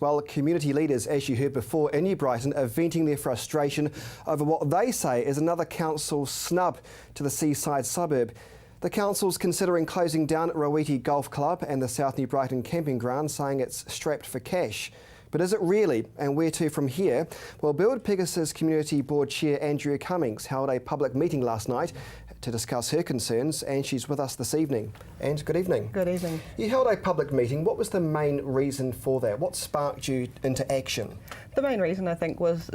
Well, community leaders, as you heard before, in New Brighton are venting their frustration over what they say is another council snub to the seaside suburb. The council's considering closing down Rawiti Golf Club and the South New Brighton camping ground, saying it's strapped for cash. But is it really, and where to from here? Well, Build Pegasus Community Board Chair Andrea Cummings held a public meeting last night to discuss her concerns, and she's with us this evening. And good evening. Good evening. You held a public meeting. What was the main reason for that? What sparked you into action? The main reason, I think, was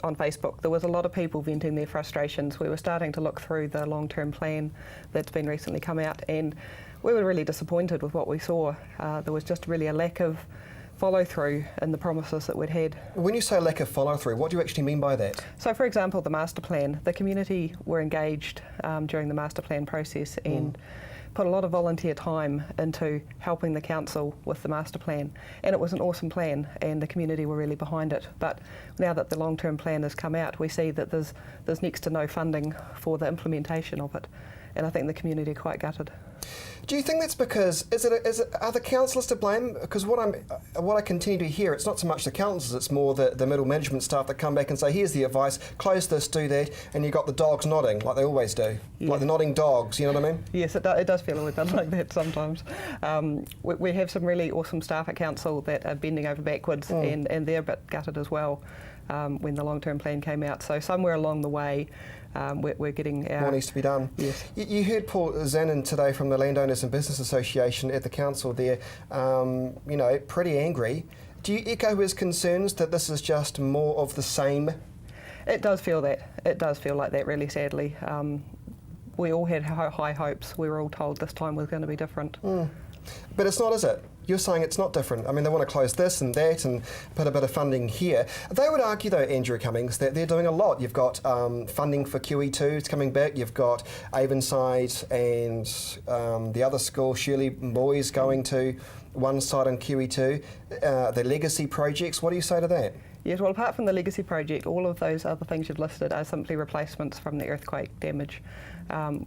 on Facebook. There was a lot of people venting their frustrations. We were starting to look through the long-term plan that's been recently come out, and we were really disappointed with what we saw. There was just really a lack of follow-through in the promises that we'd had. When you say lack of follow-through, what do you actually mean by that? So, for example, the master plan. The community were engaged during the master plan process and put a lot of volunteer time into helping the council with the master plan, and it was an awesome plan and the community were really behind it. But now that the long-term plan has come out, we see that there's next to no funding for the implementation of it, and I think the community are quite gutted. Do you think that's because, are the councillors to blame? Because what I continue to hear, it's not so much the councillors, it's more the middle management staff that come back and say, here's the advice, close this, do that, and you've got the dogs nodding, like they always do. Yeah. Like the nodding dogs, you know what I mean? Yes, it does feel a little bit like that sometimes. We have some really awesome staff at council that are bending over backwards, and they're a bit gutted as well when the long-term plan came out. So somewhere along the way, we're getting our... More needs to be done. Yes. You heard Paul Zanin today from the Landowners and Business Association at the council there, you know, pretty angry. Do you echo his concerns that this is just more of the same? It does feel that. It does feel like that, really sadly. We all had high hopes. We were all told this time was going to be different. But it's not, is it? You're saying it's not different. I mean, they want to close this and that and put a bit of funding here. They would argue, though, Andrea Cummings, that they're doing a lot. You've got funding for QE2, it's coming back. You've got Avonside and the other school, Shirley Boys, going to one side on QE2. The legacy projects, what do you say to that? Yes, well, apart from the legacy project, all of those other things you've listed are simply replacements from the earthquake damage.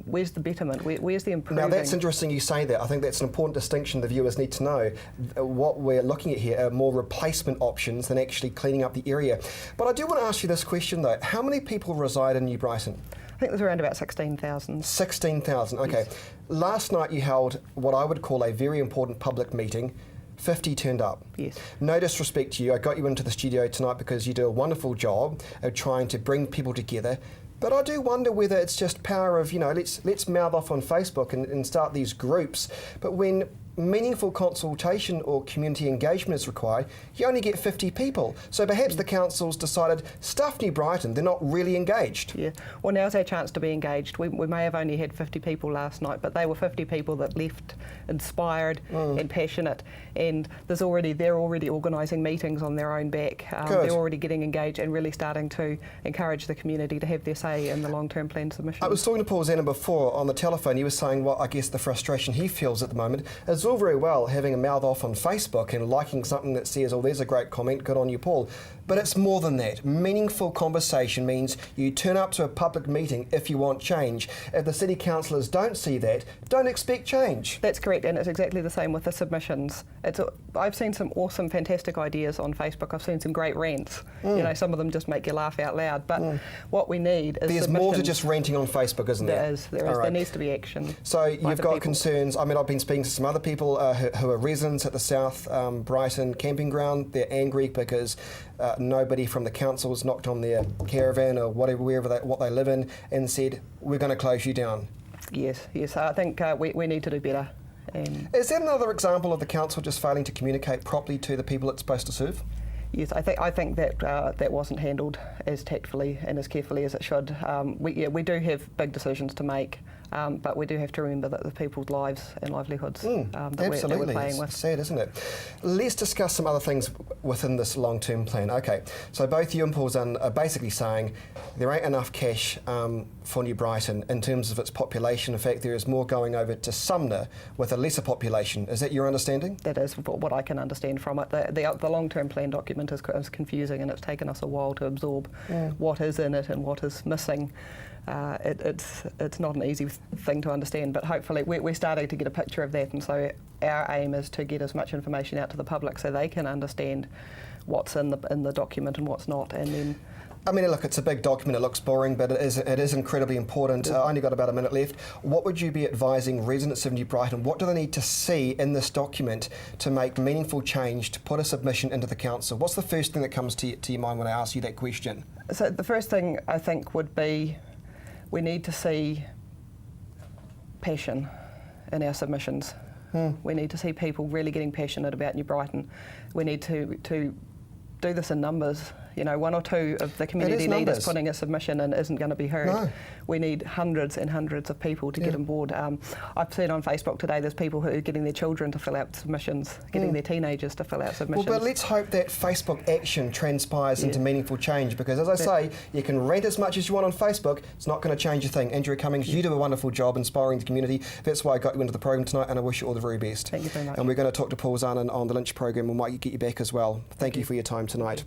Where's the betterment? Where's the improving? Now, that's interesting you say that. I think that's an important distinction the viewers need to know. What we're looking at here are more replacement options than actually cleaning up the area. But I do want to ask you this question, though. How many people reside in New Brighton? I think there's around about 16,000. 16,000, okay. Yes. Last night you held what I would call a very important public meeting. 50 turned up. Yes. No No disrespect to you. I got you into the studio tonight because you do a wonderful job of trying to bring people together. But I do wonder whether it's just power of, you know, let's mouth off on Facebook and start these groups. But when meaningful consultation or community engagement is required, you only get 50 people. So perhaps the council's decided, stuff New Brighton, they're not really engaged. Yeah, well, now's our chance to be engaged. We may have only had 50 people last night, but they were 50 people that left inspired and passionate, and they're already organising meetings on their own back. They're already getting engaged and really starting to encourage the community to have their say in the long-term plan submission. I was talking to Paul Zanin before on the telephone. He was saying, well, I guess the frustration he feels at the moment is all very well having a mouth off on Facebook and liking something that says, oh, there's a great comment, good on you, Paul. But it's more than that. Meaningful conversation means you turn up to a public meeting if you want change. If the city councillors don't see that, don't expect change. That's correct, and it's exactly the same with the submissions. I've seen some awesome, fantastic ideas on Facebook. I've seen some great rants. You know, some of them just make you laugh out loud. But what we need is There's more to just ranting on Facebook, isn't there? There is. Right. There needs to be action. So you've got concerns. I mean, I've been speaking to some other people who are residents at the South Brighton camping ground. They're angry because nobody from the council's knocked on their caravan or wherever what they live in and said, we're going to close you down. Yes. I think we need to do better. Is that another example of the council just failing to communicate properly to the people it's supposed to serve? Yes, I think that that wasn't handled as tactfully and as carefully as it should. We do have big decisions to make, but we do have to remember that the people's lives and livelihoods that we're playing with. It's sad, isn't it? Let's discuss some other things within this long-term plan. Okay, so both you and Paul Zanin are basically saying there ain't enough cash for New Brighton in terms of its population. In fact, there is more going over to Sumner with a lesser population. Is that your understanding? That is what I can understand from it. The long-term plan document is confusing, and it's taken us a while to absorb what is in it and what is missing. It's not an easy thing to understand, but hopefully we're starting to get a picture of that, and so our aim is to get as much information out to the public so they can understand what's in the document and what's not, and then. I mean, look, it's a big document, it looks boring, but it is incredibly important. I only got about a minute left. What would you be advising residents of New Brighton? What do they need to see in this document to make meaningful change, to put a submission into the council? What's the first thing that comes to your mind when I ask you that question? So the first thing I think would be we need to see passion in our submissions. We need to see people really getting passionate about New Brighton. We need to do this in numbers. You know, one or two of the community leaders putting a submission in isn't going to be heard. No. We need hundreds and hundreds of people to get on board. I've seen on Facebook today there's people who are getting their children to fill out submissions, getting their teenagers to fill out submissions. Well, but let's hope that Facebook action transpires into meaningful change, because as I say, you can rant as much as you want on Facebook, it's not going to change a thing. Andrea Cummings, you do a wonderful job inspiring the community. That's why I got you into the program tonight, and I wish you all the very best. Thank you very much. And we're going to talk to Paul Zanin on the Lynch program. We might get you back as well. Thank you for your time tonight.